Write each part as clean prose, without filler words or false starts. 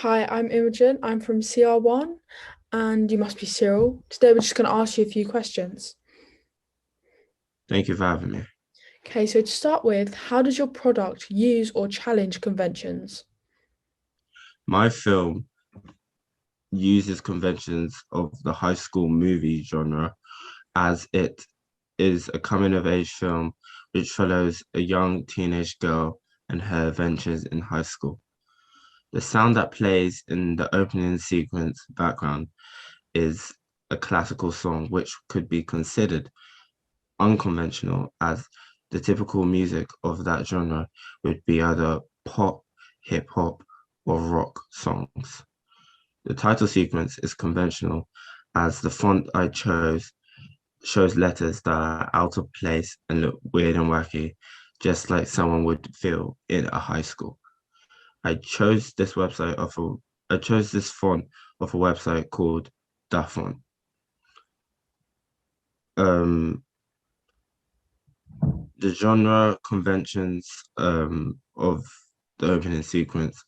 Hi, I'm Imogen. I'm from CR1, and you must be Cyril. Today, we're just going to ask you a few questions. Thank you for having me. Okay, so to start with, how does your product use or challenge conventions? My film uses conventions of the high school movie genre as it is a coming of age film which follows a young teenage girl and her adventures in high school. The sound that plays in the opening sequence background is a classical song which could be considered unconventional as the typical music of that genre would be either pop, hip hop, or rock songs. The title sequence is conventional as the font I chose shows letters that are out of place and look weird and wacky, just like someone would feel in a high school. I chose this website of a I chose this font of a website called Dafont. Um, the genre conventions of the opening sequence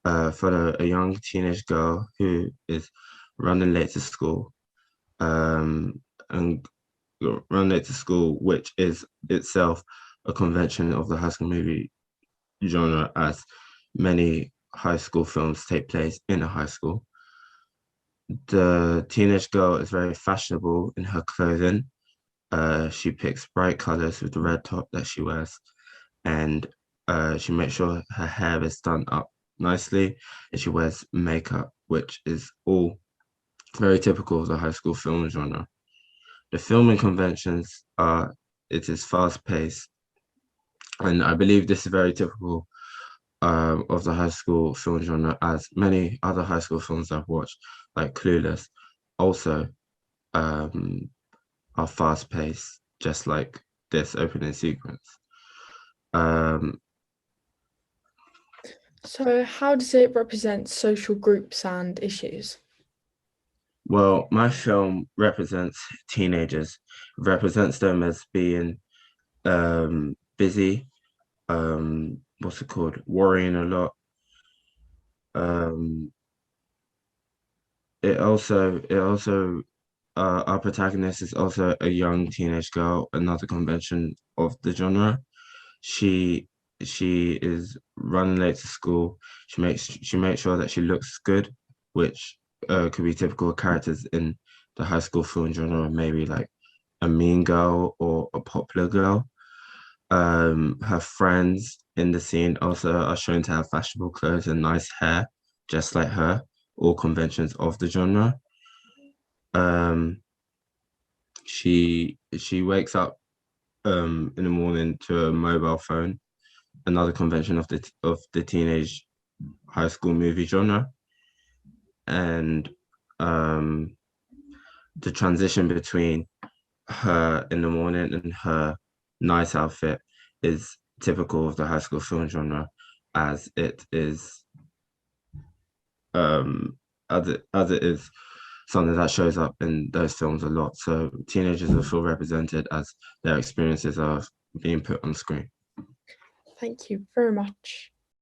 follow a young teenage girl who is running late to school and run late to school, which is itself a convention of the high school movie genre, as many high school films take place in a high school. The teenage girl is very fashionable in her clothing. She picks bright colors with the red top that she wears, and she makes sure her hair is done up nicely, and she wears makeup, which is all very typical of the high school film genre. The filming conventions are it is fast paced, and I believe this is very typical of the high school film genre, as many other high school films I've watched, like Clueless, also um, are fast paced, just like this opening sequence. Um, So, how does it represent social groups and issues? well, my film represents teenagers, represents them as being busy, what's it called, worrying a lot. Um, it also our protagonist is also a young teenage girl, another convention of the genre. She she is running late to school. She makes sure that she looks good, which could be typical characters in the high school film genre, maybe like a mean girl or a popular girl. Her friends in the scene also are shown to have fashionable clothes and nice hair, just like her, all conventions of the genre. Um, she wakes up in the morning to a mobile phone, another convention of the teenage high school movie genre, and um, the transition between her in the morning and her nice outfit is typical of the high school film genre, as it is um, as it is something that shows up in those films a lot. So teenagers will feel represented as their experiences are being put on screen. Thank you very much.